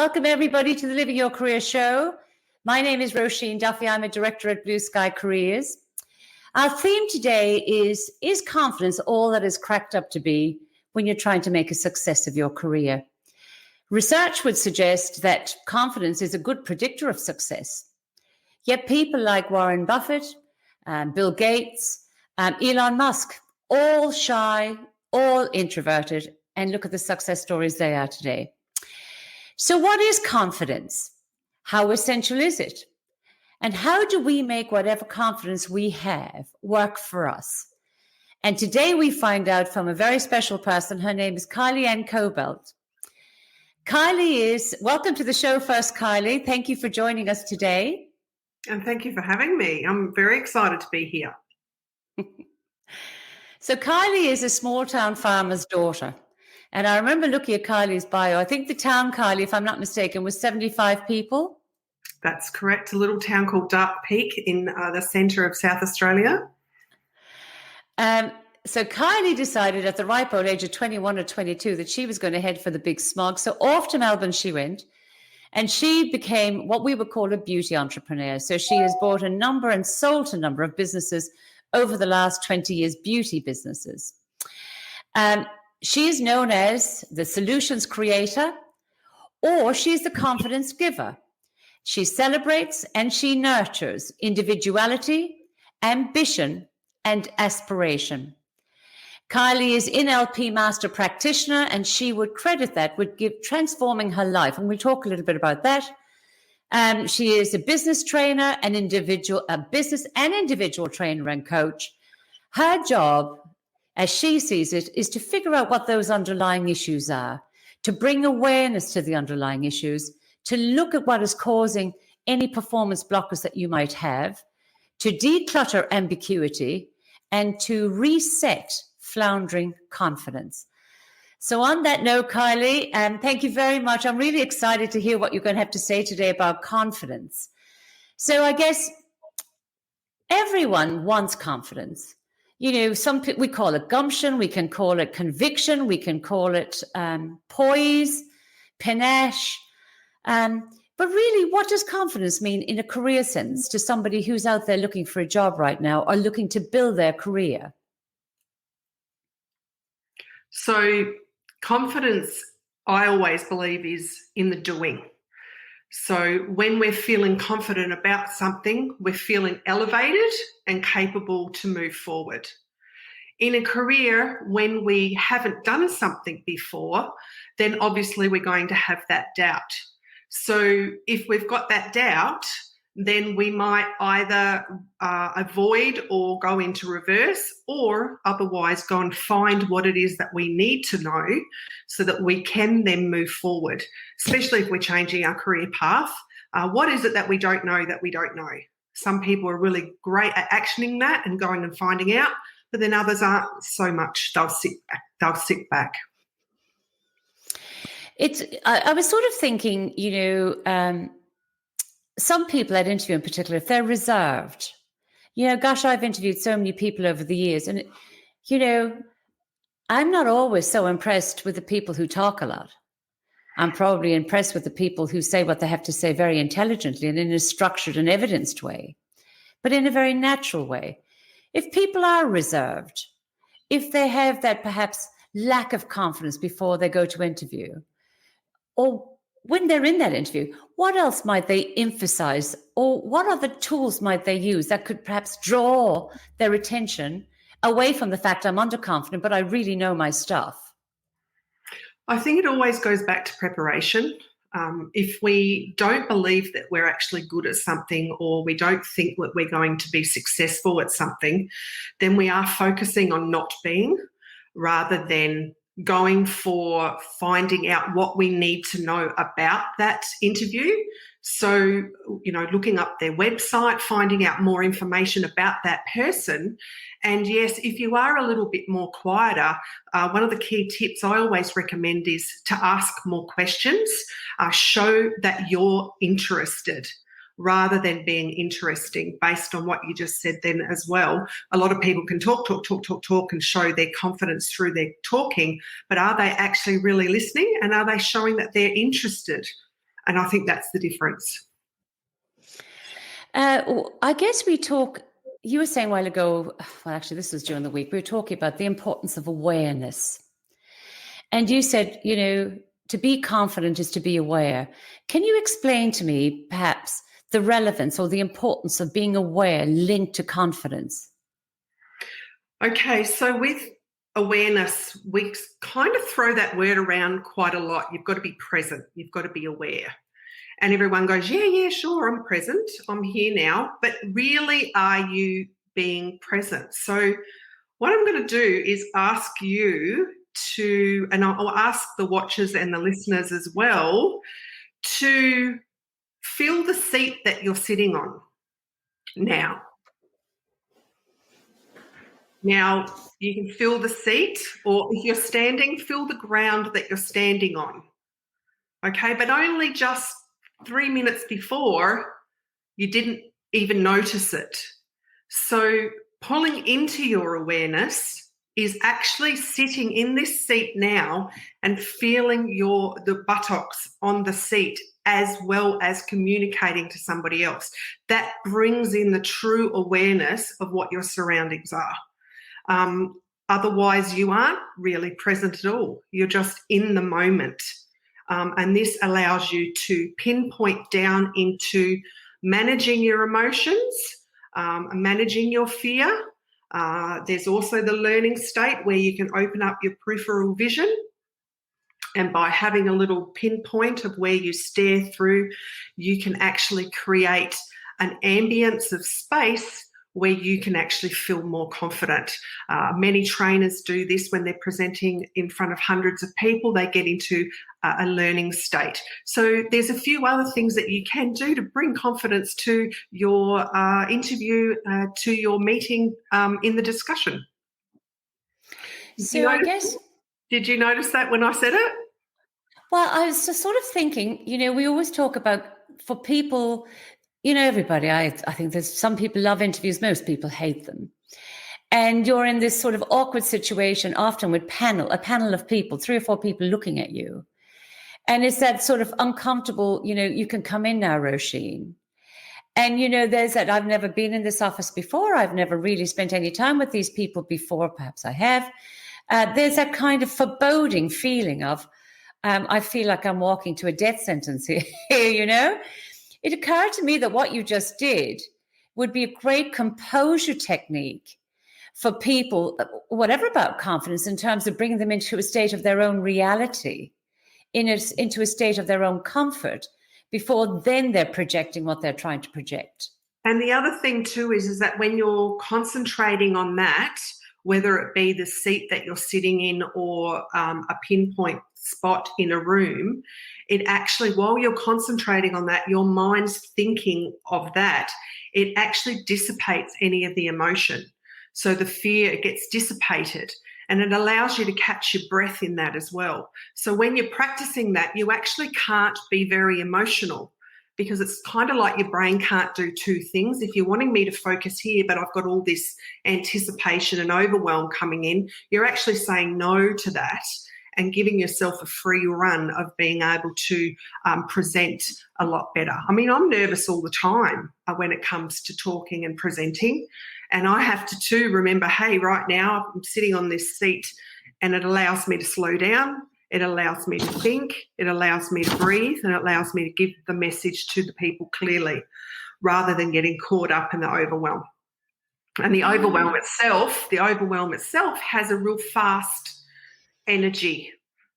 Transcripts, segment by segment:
Welcome, everybody, to the Living Your Career show. My name is Roisin Duffy. I'm a director at Blue Sky Careers. Our theme today is confidence all that is cracked up to be when you're trying to make a success of your career? Research would suggest that confidence is a good predictor of success. Yet people like Warren Buffett, Bill Gates, Elon Musk, all shy, all introverted, and look at the success stories they are today. So what is confidence? How essential is it? And how do we make whatever confidence we have work for us? And today we find out from a very special person. Her name is Kylie-Ann Kobelt. Welcome to the show first, Kylie. Thank you for joining us today. And thank you for having me. I'm very excited to be here. So Kylie is a small town farmer's daughter. And I remember looking at Kylie's bio. I think the town, Kylie, if I'm not mistaken, was 75 people. That's correct. A little town called Dark Peak in the centre of South Australia. So Kylie decided at the ripe old age of 21 or 22 that she was going to head for the big smog. So off to Melbourne she went. And she became what we would call a beauty entrepreneur. So she has bought a number and sold a number of businesses over the last 20 years, beauty businesses. She is known as the solutions creator, or she's the confidence giver. She celebrates and she nurtures individuality, ambition, and aspiration. Kylie is NLP Master Practitioner, and she would credit that with transforming her life. And we'll talk a little bit about that. She is a business trainer, a business and individual trainer and coach. Her job, as she sees it, is to figure out what those underlying issues are, to bring awareness to the underlying issues, to look at what is causing any performance blockers that you might have, to declutter ambiguity, and to reset floundering confidence. So on that note, Kylie, thank you very much. I'm really excited to hear what you're going to have to say today about confidence. So I guess everyone wants confidence. You know, we call it gumption, we can call it conviction, we can call it poise, panache. But really, what does confidence mean in a career sense to somebody who's out there looking for a job right now or looking to build their career? So confidence, I always believe, is in the doing. So when we're feeling confident about something, we're feeling elevated and capable to move forward. In a career, when we haven't done something before, then obviously we're going to have that doubt. So if we've got that doubt, then we might either avoid or go into reverse, or otherwise go and find what it is that we need to know so that we can then move forward, especially if we're changing our career path. What is it that we don't know that we don't know? Some people are really great at actioning that and going and finding out, but then others aren't so much. They'll sit back. I was sort of thinking, some people I'd interview in particular, if they're reserved, I've interviewed so many people over the years, and, I'm not always so impressed with the people who talk a lot. I'm probably impressed with the people who say what they have to say very intelligently and in a structured and evidenced way, but in a very natural way. If people are reserved, if they have that perhaps lack of confidence before they go to interview, or when they're in that interview, what else might they emphasize, or what other tools might they use that could perhaps draw their attention away from the fact I'm underconfident, but I really know my stuff? I think it always goes back to preparation. If we don't believe that we're actually good at something, or we don't think that we're going to be successful at something, then we are focusing on not being, rather than going for finding out what we need to know about that interview. So, looking up their website, finding out more information about that person. And yes, if you are a little bit more quieter, one of the key tips I always recommend is to ask more questions, show that you're interested, rather than being interesting, based on what you just said then as well. A lot of people can talk and show their confidence through their talking, but are they actually really listening, and are they showing that they're interested? And I think that's the difference. I guess you were saying a while ago, well, actually, this was during the week, we were talking about the importance of awareness. And you said, to be confident is to be aware. Can you explain to me, perhaps, the relevance or the importance of being aware linked to confidence? Okay, so with awareness, we kind of throw that word around quite a lot. You've got to be present. You've got to be aware. And everyone goes, yeah, sure, I'm present. I'm here now. But really, are you being present? So what I'm going to do is ask you to, and I'll ask the watchers and the listeners as well, to feel the seat that you're sitting on now. Now, you can feel the seat, or if you're standing, feel the ground that you're standing on. Okay, but only just 3 minutes before, you didn't even notice it. So pulling into your awareness is actually sitting in this seat now and feeling the buttocks on the seat, as well as communicating to somebody else. That brings in the true awareness of what your surroundings are. Otherwise, you aren't really present at all. You're just in the moment. And this allows you to pinpoint down into managing your emotions, managing your fear. There's also the learning state where you can open up your peripheral vision. And by having a little pinpoint of where you stare through, you can actually create an ambience of space where you can actually feel more confident. Many trainers do this when they're presenting in front of hundreds of people. They get into a learning state. So there's a few other things that you can do to bring confidence to your interview, to your meeting, in the discussion. So I guess... Did you notice that when I said it? Well, I was just sort of thinking, we always talk about, for people... everybody, I think there's some people love interviews, most people hate them. And you're in this sort of awkward situation, often with a panel of people, 3 or 4 people looking at you. And it's that sort of uncomfortable, you can come in now, Roisin. And, there's that, I've never been in this office before. I've never really spent any time with these people before. Perhaps I have. There's that kind of foreboding feeling of, I feel like I'm walking to a death sentence here, It occurred to me that what you just did would be a great composure technique for people, whatever about confidence, in terms of bringing them into a state of their own reality, into a state of their own comfort, before then they're projecting what they're trying to project. And the other thing too is that when you're concentrating on that, whether it be the seat that you're sitting in or a pinpoint spot in a room, it actually, while you're concentrating on that, your mind's thinking of that, it actually dissipates any of the emotion. So the fear, it gets dissipated, and it allows you to catch your breath in that as well. So when you're practicing that, you actually can't be very emotional, because it's kind of like your brain can't do 2 things. If you're wanting me to focus here, but I've got all this anticipation and overwhelm coming in, you're actually saying no to that and giving yourself a free run of being able to present a lot better. I mean, I'm nervous all the time when it comes to talking and presenting, and I have to too remember, hey, right now I'm sitting on this seat, and it allows me to slow down. It allows me to think, it allows me to breathe, and it allows me to give the message to the people clearly, rather than getting caught up in the overwhelm. And the overwhelm itself has a real fast energy.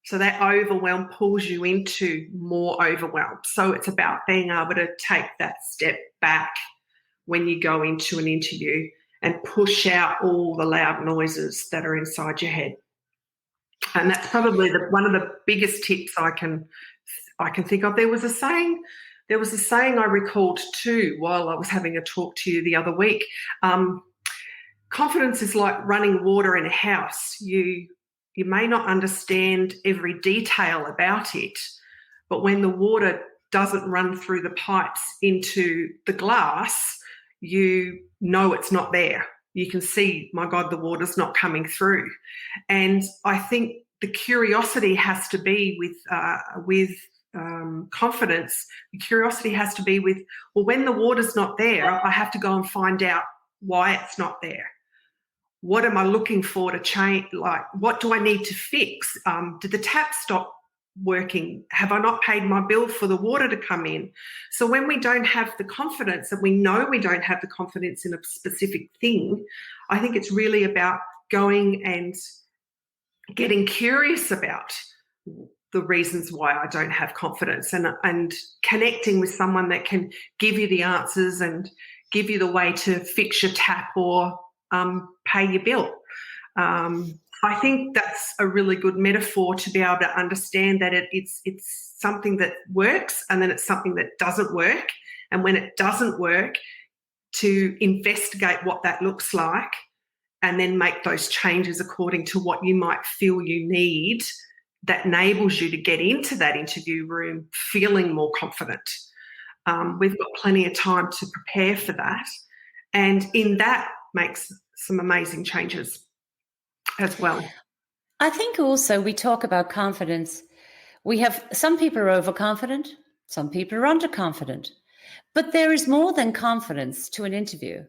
So that overwhelm pulls you into more overwhelm. So it's about being able to take that step back when you go into an interview and push out all the loud noises that are inside your head. And that's probably one of the biggest tips I can think of. There was a saying I recalled too while I was having a talk to you the other week. Confidence is like running water in a house. You may not understand every detail about it, but when the water doesn't run through the pipes into the glass, you know it's not there. You can see, my God, the water's not coming through. And I think the curiosity has to be with confidence, the curiosity has to be with, well, when the water's not there, I have to go and find out why it's not there. What am I looking for to change? Like, what do I need to fix? Did the tap stop working? Have I not paid my bill for the water to come in? So when we don't have the confidence, and we know we don't have the confidence in a specific thing, I think it's really about going and getting curious about the reasons why I don't have confidence, and connecting with someone that can give you the answers and give you the way to fix your tap or pay your bill. I think that's a really good metaphor to be able to understand that it's something that works, and then it's something that doesn't work. And when it doesn't work, to investigate what that looks like and then make those changes according to what you might feel you need, that enables you to get into that interview room feeling more confident. We've got plenty of time to prepare for that. And in that makes some amazing changes as well. I think also we talk about confidence. We have some people are overconfident, some people are underconfident. But there is more than confidence to an interview.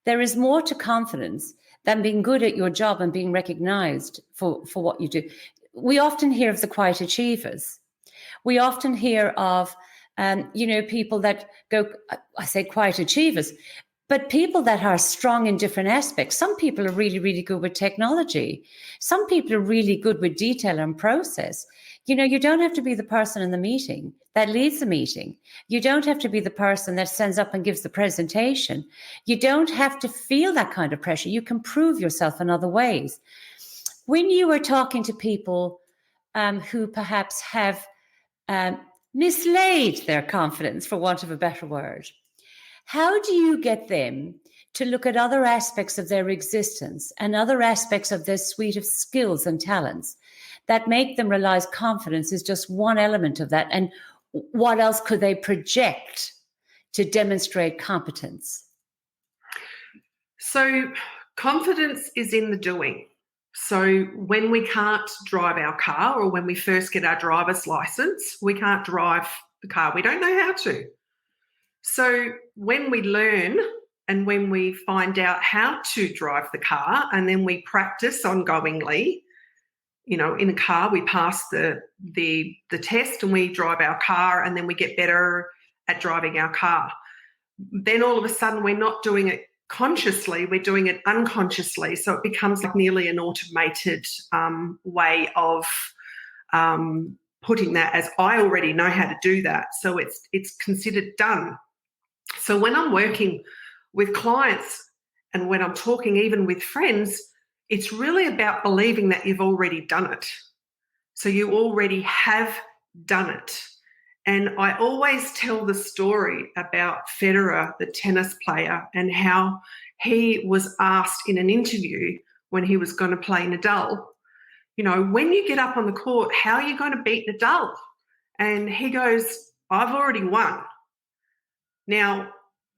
There is more to confidence than being good at your job and being recognized for what you do. We often hear of the quiet achievers. We often hear of, people that go, I say quiet achievers, but people that are strong in different aspects. Some people are really, really good with technology. Some people are really good with detail and process. You don't have to be the person in the meeting that leads the meeting. You don't have to be the person that stands up and gives the presentation. You don't have to feel that kind of pressure. You can prove yourself in other ways. When you are talking to people who perhaps have mislaid their confidence, for want of a better word, how do you get them to look at other aspects of their existence and other aspects of their suite of skills and talents that make them realize confidence is just one element of that? And what else could they project to demonstrate competence? So confidence is in the doing. So when we can't drive our car, or when we first get our driver's license, we can't drive the car. We don't know how to. So when we learn and when we find out how to drive the car, and then we practice ongoingly, in a car, we pass the test and we drive our car, and then we get better at driving our car. Then all of a sudden we're not doing it consciously, we're doing it unconsciously. So it becomes like nearly an automated way of putting that as, I already know how to do that. So it's considered done. So when I'm working with clients and when I'm talking even with friends, it's really about believing that you've already done it. So you already have done it. And I always tell the story about Federer, the tennis player, and how he was asked in an interview when he was going to play Nadal, when you get up on the court, how are you going to beat Nadal? And he goes, I've already won. Now,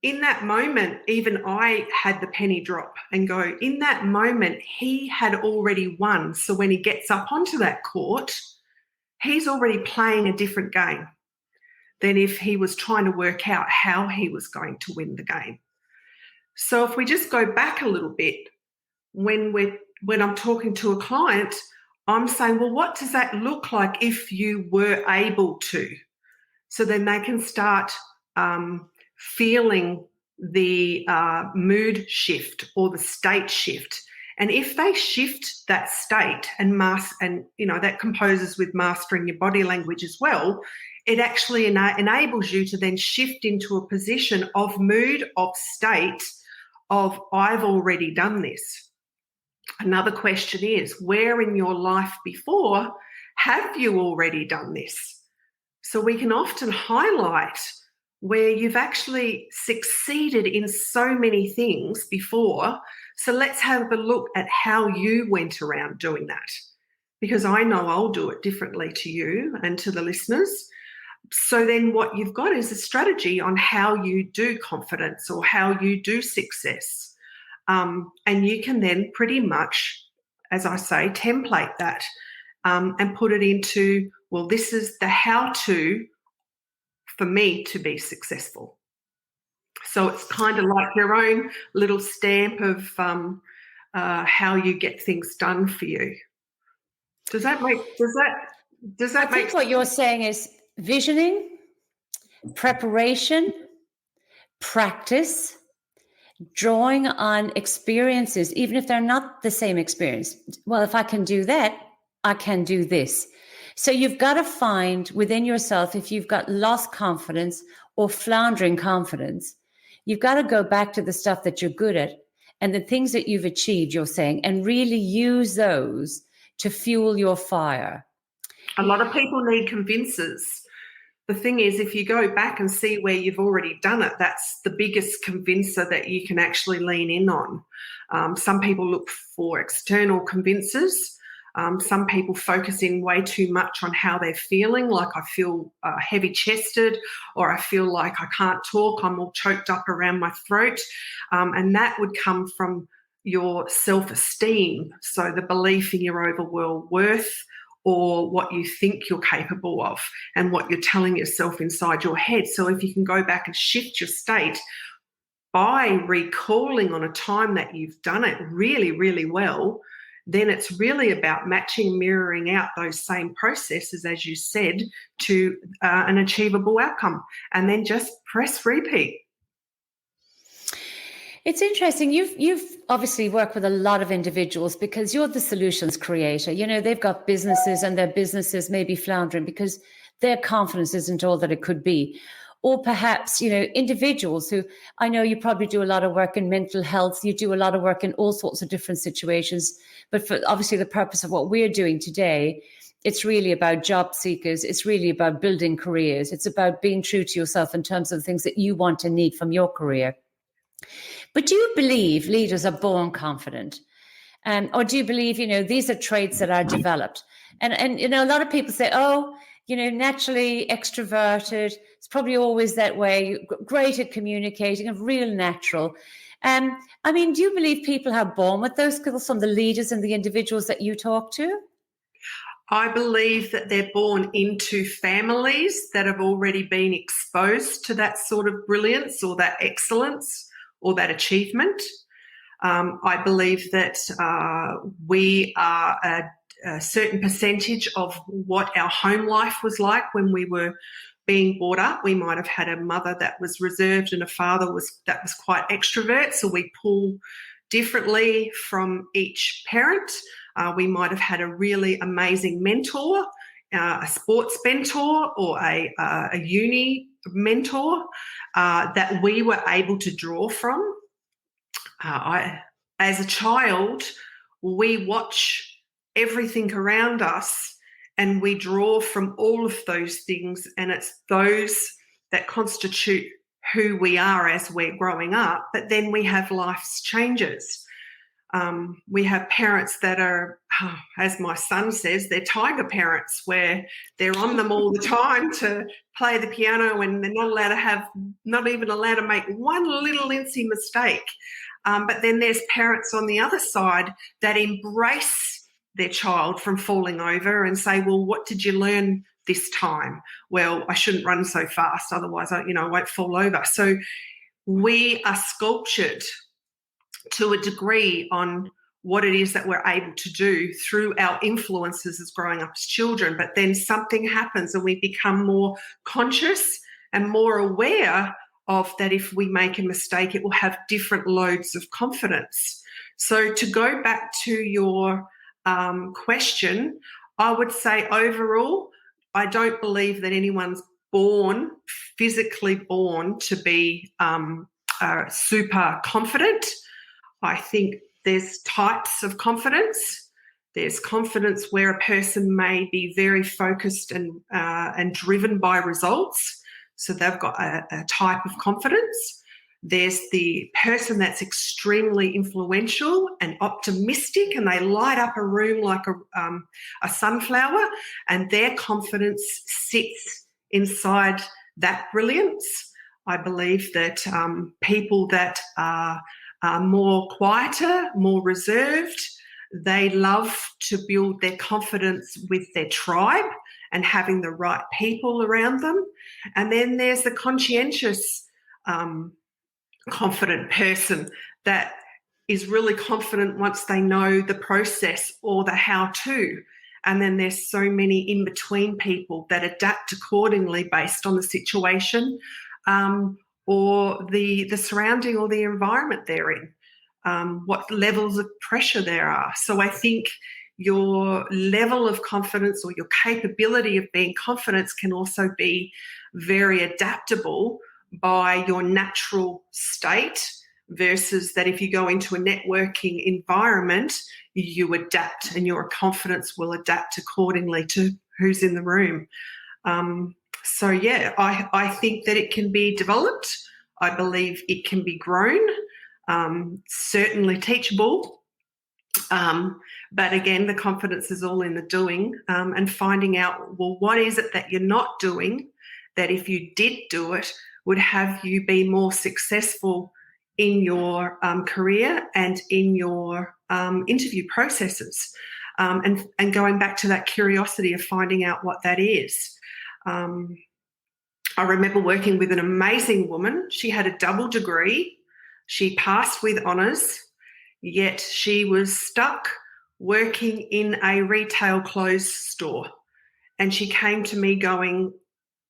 in that moment, even I had the penny drop and go, in that moment, he had already won. So when he gets up onto that court, he's already playing a different game than if he was trying to work out how he was going to win the game. So if we just go back a little bit, when I'm talking to a client, I'm saying, well, what does that look like if you were able to? So then they can start feeling the mood shift or the state shift. And if they shift that state and that composes with mastering your body language as well, it actually enables you to then shift into a position of mood, of state, of I've already done this. Another question is, where in your life before have you already done this? So we can often highlight where you've actually succeeded in so many things before. So let's have a look at how you went around doing that, because I know I'll do it differently to you and to the listeners. So then what you've got is a strategy on how you do confidence or how you do success. And you can then pretty much, as I say, template that and put it into, well, this is the how-to for me to be successful. So it's kind of like your own little stamp of how you get things done for you. Does that make I think what you're saying is visioning, preparation, practice, drawing on experiences, even if they're not the same experience. Well, if I can do that, I can do this. So you've got to find within yourself, if you've got lost confidence or floundering confidence, you've got to go back to the stuff that you're good at and the things that you've achieved, you're saying, and really use those to fuel your fire. A lot of people need convincers. The thing is, if you go back and see where you've already done it, that's the biggest convincer that you can actually lean in on. Some people look for external convincers. Some people focus in way too much on how they're feeling, like I feel heavy-chested, or I feel like I can't talk, I'm all choked up around my throat. And that would come from your self-esteem, so the belief in your overall worth, or what you think you're capable of and what you're telling yourself inside your head. So if you can go back and shift your state by recalling on a time that you've done it really, really well, then it's really about matching, mirroring out those same processes, as you said, to an achievable outcome, and then just press repeat. It's interesting. You've obviously worked with a lot of individuals because you're the solutions creator. You know, they've got businesses and their businesses may be floundering because their confidence isn't all that it could be. Or perhaps, you know, individuals who, I know you probably do a lot of work in mental health. You do a lot of work in all sorts of different situations. But for obviously the purpose of what we're doing today, it's really about job seekers. It's really about building careers. It's about being true to yourself in terms of the things that you want and need from your career. But do you believe leaders are born confident? Or do you believe, you know, these are traits that are developed? And you know, a lot of people say, oh, you know, naturally extroverted. It's probably always that way. Great at communicating, a real natural. I mean, do you believe people are born with those skills from the leaders and the individuals that you talk to? I believe that they're born into families that have already been exposed to that sort of brilliance or that excellence or that achievement. I believe that we are a certain percentage of what our home life was like when we were being brought up. We might have had a mother that was reserved and a father that was quite extrovert, so we pull differently from each parent. We might have had a really amazing mentor, a sports mentor or a uni mentor that we were able to draw from. As a child, we watch everything around us and we draw from all of those things, and it's those that constitute who we are as we're growing up. But then we have life's changes. We have parents that are, as my son says, they're tiger parents, where they're on them all the time to play the piano, and they're not even allowed to make one little incy mistake. But then there's parents on the other side that embrace their child from falling over and say, well, what did you learn this time? Well, I shouldn't run so fast, otherwise I won't fall over. So we are sculptured to a degree on what it is that we're able to do through our influences as growing up as children. But then something happens and we become more conscious and more aware of that. If we make a mistake, it will have different loads of confidence. So to go back to your question, I would say overall, I don't believe that anyone's physically born to be super confident. I think there's types of confidence. There's confidence where a person may be very focused and driven by results. So they've got a type of confidence. There's the person that's extremely influential and optimistic, and they light up a room like a sunflower, and their confidence sits inside that brilliance. I believe that people that are more quieter, more reserved, They love to build their confidence with their tribe and having the right people around them. And then there's the conscientious, confident person that is really confident once they know the process or the how-to. And then there's so many in-between people that adapt accordingly based on the situation, or the surrounding or the environment they're in, what levels of pressure there are. So I think your level of confidence or your capability of being confident can also be very adaptable by your natural state, versus that if you go into a networking environment, you adapt and your confidence will adapt accordingly to who's in the room. So, yeah, I think that it can be developed. I believe it can be grown, certainly teachable. But again, the confidence is all in the doing, and finding out, well, what is it that you're not doing that if you did do it would have you be more successful in your career and in your interview processes, and going back to that curiosity of finding out what that is. I remember working with an amazing woman. She had a double degree. She passed with honours, yet she was stuck working in a retail clothes store. And she came to me going,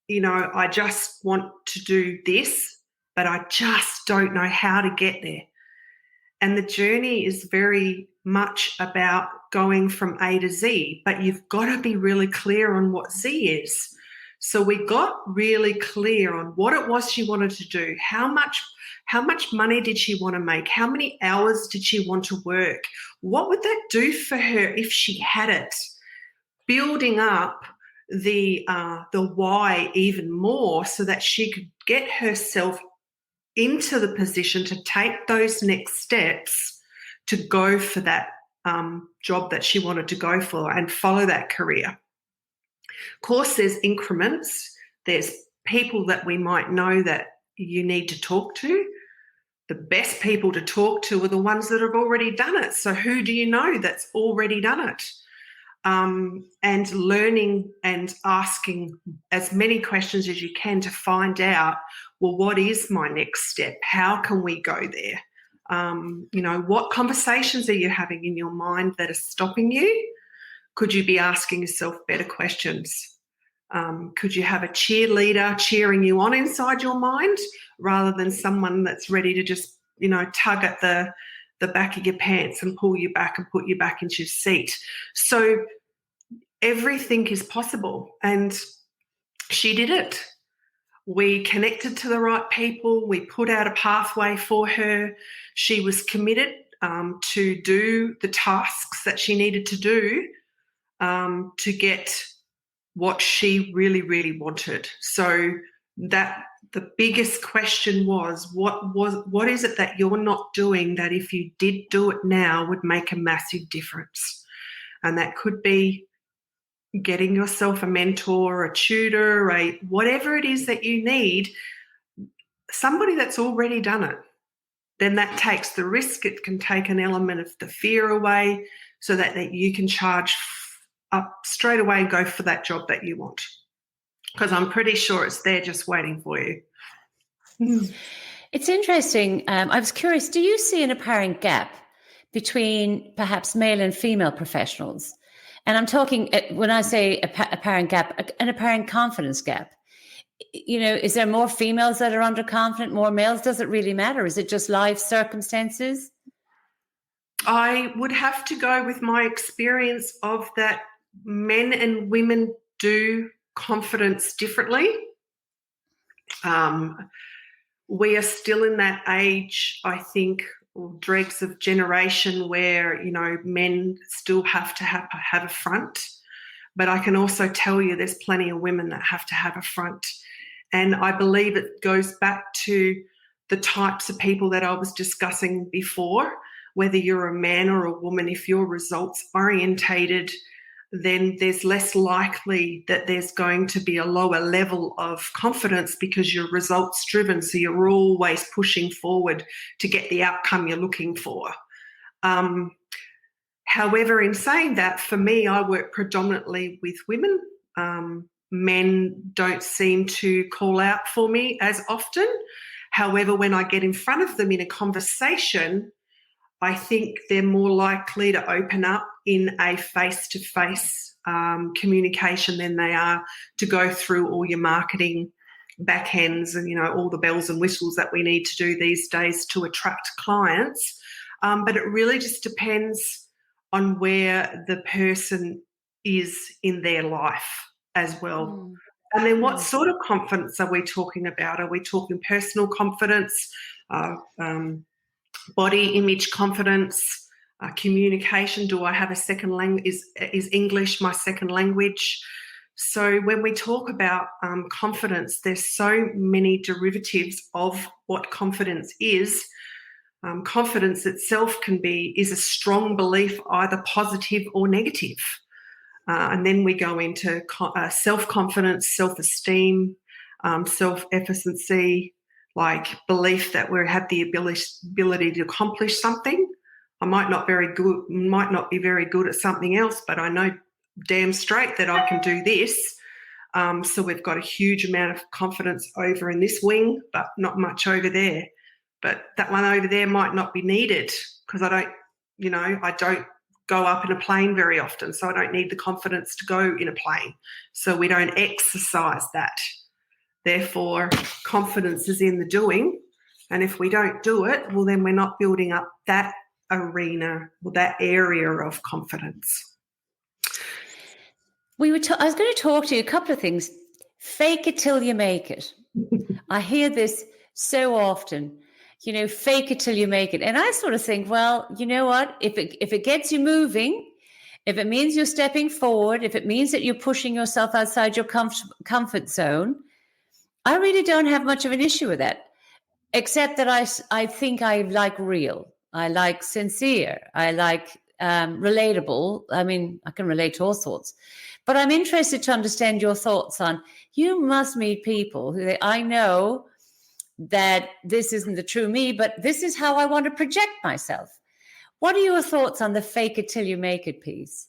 I just want to do this, but I just don't know how to get there. And the journey is very much about going from A to Z, but you've got to be really clear on what Z is. So we got really clear on what it was she wanted to do, how much money did she want to make, how many hours did she want to work, what would that do for her if she had it, building up the why even more so that she could get herself into the position to take those next steps to go for that job that she wanted to go for and follow that career. Of course, there's increments. There's people that we might know that you need to talk to. The best people to talk to are the ones that have already done it. So who do you know that's already done it? And learning and asking as many questions as you can to find out, well, what is my next step? How can we go there? What conversations are you having in your mind that are stopping you? Could you be asking yourself better questions? Could you have a cheerleader cheering you on inside your mind rather than someone that's ready to just, tug at the back of your pants and pull you back and put you back into your seat? So everything is possible, and she did it. We connected to the right people. We put out a pathway for her. She was committed to do the tasks that she needed to do to get what she really, really wanted. So that the biggest question was what is it that you're not doing that if you did do it now would make a massive difference? And that could be getting yourself a mentor, a tutor, whatever it is that you need, somebody that's already done it. Then that takes the risk. It can take an element of the fear away so that you can charge up straight away and go for that job that you want. Because I'm pretty sure it's there just waiting for you. It's interesting. I was curious, do you see an apparent gap between perhaps male and female professionals? And I'm talking, when I say apparent gap, an apparent confidence gap. Is there more females that are underconfident, more males? Does it really matter? Is it just life circumstances? I would have to go with my experience of that men and women do confidence differently. We are still in that age, I think, or dregs of generation where, men still have to have a front. But I can also tell you there's plenty of women that have to have a front. And I believe it goes back to the types of people that I was discussing before, whether you're a man or a woman. If you're results orientated, then there's less likely that there's going to be a lower level of confidence because you're results driven. So you're always pushing forward to get the outcome you're looking for. However, in saying that, for me, I work predominantly with women. Men don't seem to call out for me as often. However, when I get in front of them in a conversation, I think they're more likely to open up in a face-to-face communication than they are to go through all your marketing backends and, all the bells and whistles that we need to do these days to attract clients. But it really just depends on where the person is in their life as well. And then what sort of confidence are we talking about? Are we talking personal confidence, body image confidence, communication? Do I have a second language? Is English my second language? So when we talk about confidence, there's so many derivatives of what confidence is. Confidence itself is a strong belief, either positive or negative. And then we go into self-confidence, self-esteem, self-efficacy, like belief that we have the ability to accomplish something. I might not be very good at something else, but I know damn straight that I can do this. So we've got a huge amount of confidence over in this wing, but not much over there. But that one over there might not be needed because I don't go up in a plane very often, so I don't need the confidence to go in a plane. So we don't exercise that. Therefore, confidence is in the doing. And if we don't do it, well, then we're not building up that arena or that area of confidence. I was going to talk to you a couple of things. Fake it till you make it. I hear this so often. Fake it till you make it. And I sort of think, well, you know what? If it gets you moving, if it means you're stepping forward, if it means that you're pushing yourself outside your comfort zone, I really don't have much of an issue with that, except that I think I like real. I like sincere. I like relatable. I mean, I can relate to all sorts. But I'm interested to understand your thoughts on, you must meet people who I know that this isn't the true me, but this is how I want to project myself. What are your thoughts on the fake it till you make it piece?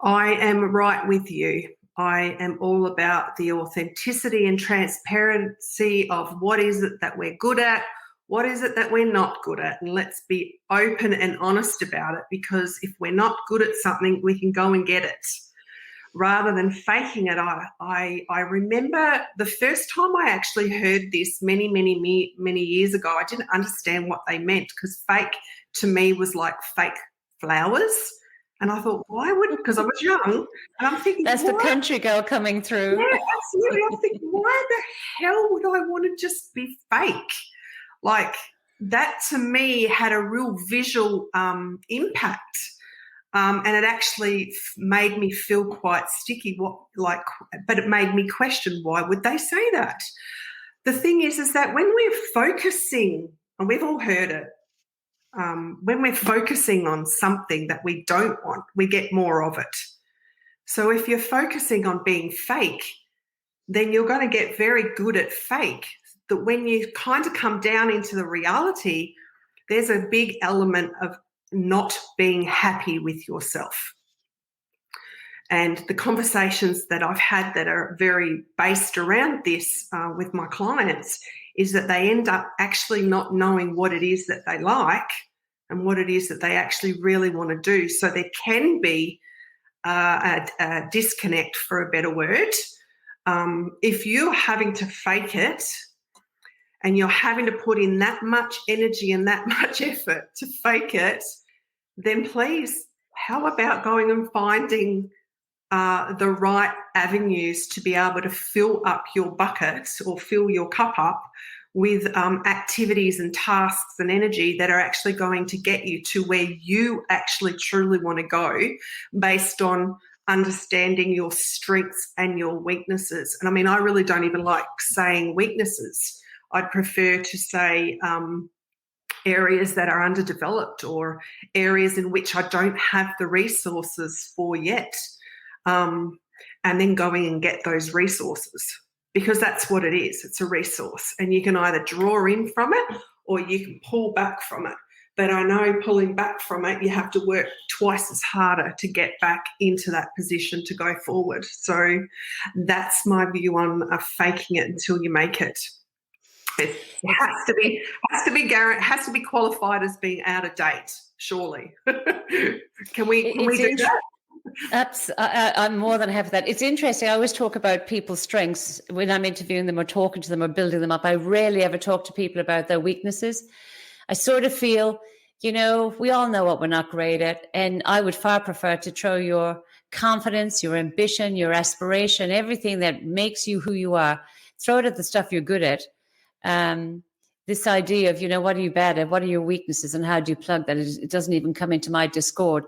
I am right with you. I am all about the authenticity and transparency of what is it that we're good at, what is it that we're not good at, and let's be open and honest about it, because if we're not good at something, we can go and get it. Rather than faking it, I remember the first time I actually heard this many years ago. I didn't understand what they meant, because fake to me was like fake flowers. And I thought, why wouldn't? Because I was young, and I'm thinking, that's the country girl coming through. Yeah, absolutely. I'm thinking, why the hell would I want to just be fake? Like, that to me had a real visual impact. And it actually made me feel quite sticky. But it made me question, why would they say that? The thing is that when we're focusing, and we've all heard it, when we're focusing on something that we don't want, we get more of it. So if you're focusing on being fake, then you're going to get very good at fake. That when you kind of come down into the reality, there's a big element of not being happy with yourself. And the conversations that I've had that are very based around this with my clients is that they end up actually not knowing what it is that they like and what it is that they actually really want to do. So there can be a disconnect, for a better word. If you're having to fake it and you're having to put in that much energy and that much effort to fake it, then please, how about going and finding the right avenues to be able to fill up your bucket or fill your cup up with activities and tasks and energy that are actually going to get you to where you actually truly want to go, based on understanding your strengths and your weaknesses. And I mean, I really don't even like saying weaknesses. I'd prefer to say areas that are underdeveloped, or areas in which I don't have the resources for yet, and then going and get those resources, because that's what it is. It's a resource, and you can either draw in from it or you can pull back from it. but I know pulling back from it, you have to work twice as harder to get back into that position to go forward. So that's my view on faking it until you make it. It has to be qualified as being out of date. Surely, can we do that? I'm more than happy with that. It's interesting. I always talk about people's strengths when I'm interviewing them or talking to them or building them up. I rarely ever talk to people about their weaknesses. I sort of feel, we all know what we're not great at. And I would far prefer to throw your confidence, your ambition, your aspiration, everything that makes you who you are, throw it at the stuff you're good at. This idea of, what are you bad at? What are your weaknesses and how do you plug that? It doesn't even come into my discord.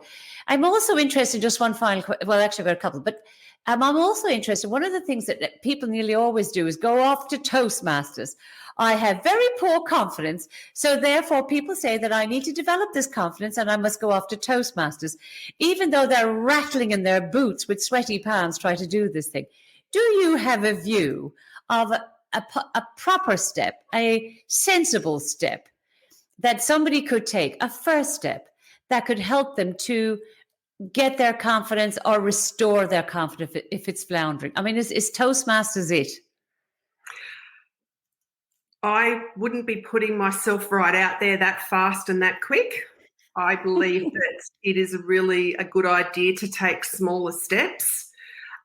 I'm also interested, just one final, well, actually I've got a couple, but I'm also interested. One of the things that people nearly always do is go off to Toastmasters. I have very poor confidence. So therefore people say that I need to develop this confidence and I must go off to Toastmasters, even though they're rattling in their boots with sweaty palms trying to do this thing. Do you have a view of a proper step, a sensible step that somebody could take, a first step that could help them to get their confidence or restore their confidence if it's floundering? I mean, is Toastmasters it? I wouldn't be putting myself right out there that fast and that quick. I believe that it is really a good idea to take smaller steps.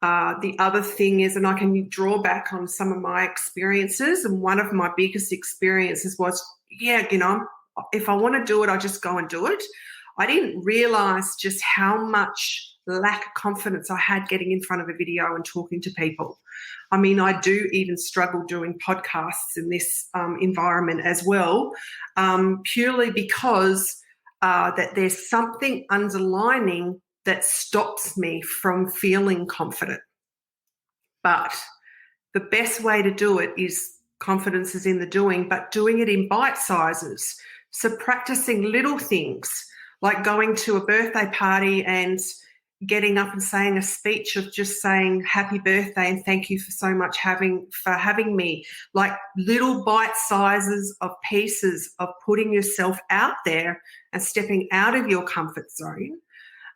The other thing is, and I can draw back on some of my experiences, and one of my biggest experiences was, if I want to do it, I just go and do it. I didn't realise just how much lack of confidence I had getting in front of a video and talking to people. I mean, I do even struggle doing podcasts in this environment as well, purely because that there's something underlining that stops me from feeling confident. But the best way to do it is confidence is in the doing, but doing it in bite sizes. So practicing little things like going to a birthday party and getting up and saying a speech of just saying happy birthday and thank you for so much for having me, like little bite sizes of pieces of putting yourself out there and stepping out of your comfort zone.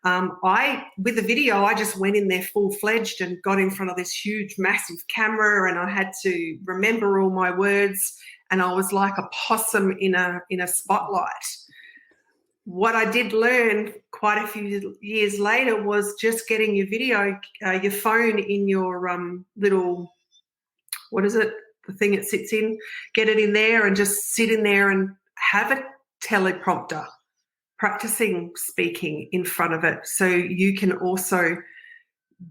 With the video, I just went in there full-fledged and got in front of this huge, massive camera, and I had to remember all my words, and I was like a possum in a spotlight. What I did learn quite a few years later was just getting your video, your phone in your little, what is it, the thing it sits in, get it in there and just sit in there and have a teleprompter, practicing speaking in front of it. So you can also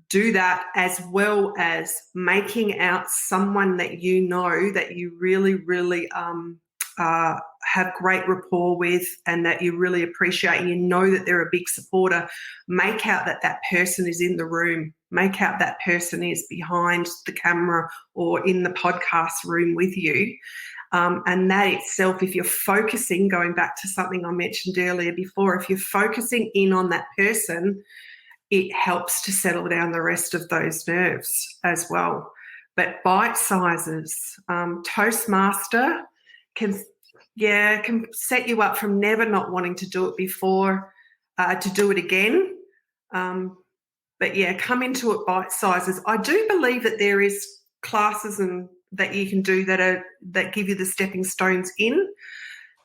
do that as well as making out someone that you know that you really, really have great rapport with and that you really appreciate, and you know that they're a big supporter. Make out that person is in the room. Make out that person is behind the camera or in the podcast room with you. And that itself, if you're focusing, going back to something I mentioned earlier before, if you're focusing in on that person, it helps to settle down the rest of those nerves as well. But bite sizes, Toastmaster can set you up from never not wanting to do it before to do it again. But come into it bite sizes. I do believe that there is classes and that you can do that give you the stepping stones in.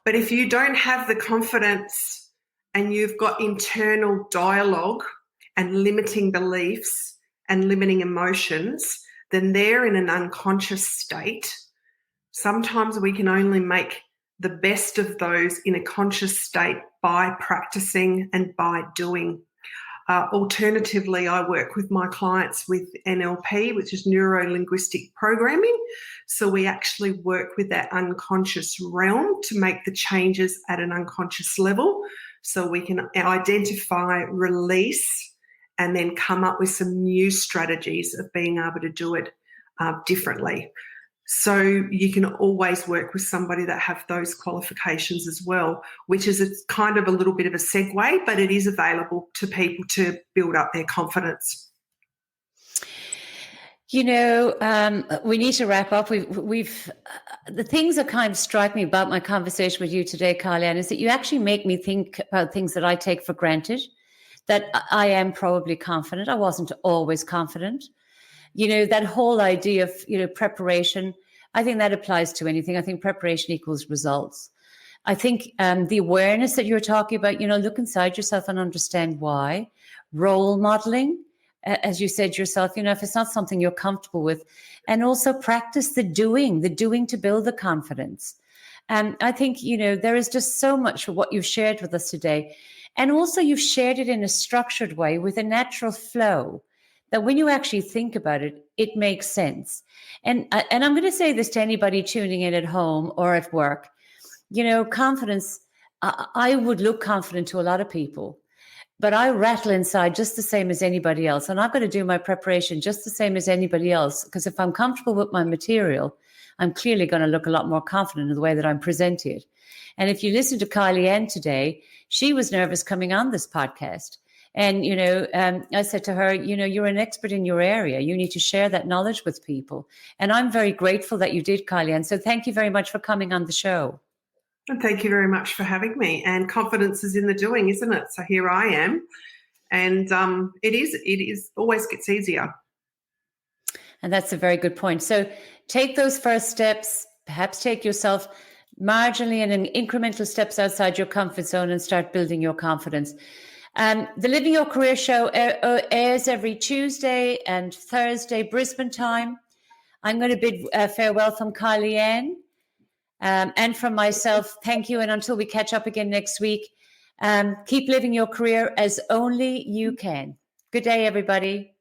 But if you don't have the confidence and you've got internal dialogue and limiting beliefs and limiting emotions, then they're in an unconscious state. Sometimes we can only make the best of those in a conscious state by practicing and by doing. Alternatively, I work with my clients with NLP, which is neuro-linguistic programming. So we actually work with that unconscious realm to make the changes at an unconscious level. So we can identify, release, and then come up with some new strategies of being able to do it differently. So you can always work with somebody that have those qualifications as well, which is kind of a little bit of a segue, but it is available to people to build up their confidence. We need to wrap up. We've the things that kind of strike me about my conversation with you today, Kylie-Ann, is that you actually make me think about things that I take for granted, that I am probably confident. I wasn't always confident. That whole idea of, preparation, I think that applies to anything. I think preparation equals results. I think the awareness that you're talking about, look inside yourself and understand why. Role modeling, as you said yourself, if it's not something you're comfortable with, and also practice the doing to build the confidence. And I think, there is just so much for what you've shared with us today. And also you've shared it in a structured way with a natural flow that when you actually think about it, it makes sense. And I'm going to say this to anybody tuning in at home or at work. Confidence, I would look confident to a lot of people, but I rattle inside just the same as anybody else. And I've got to do my preparation just the same as anybody else, because if I'm comfortable with my material, I'm clearly going to look a lot more confident in the way that I'm presenting it. And if you listen to Kylie-Ann today, she was nervous coming on this podcast. And, I said to her, you're an expert in your area. You need to share that knowledge with people. And I'm very grateful that you did, Kylie-Ann. So thank you very much for coming on the show. And thank you very much for having me. And confidence is in the doing, isn't it? So here I am. And it is always gets easier. And that's a very good point. So take those first steps, perhaps take yourself marginally and in incremental steps outside your comfort zone and start building your confidence. The Living Your Career show airs every Tuesday and Thursday, Brisbane time. I'm going to bid farewell from Kylie-Ann and from myself. Thank you. And until we catch up again next week, keep living your career as only you can. Good day, everybody.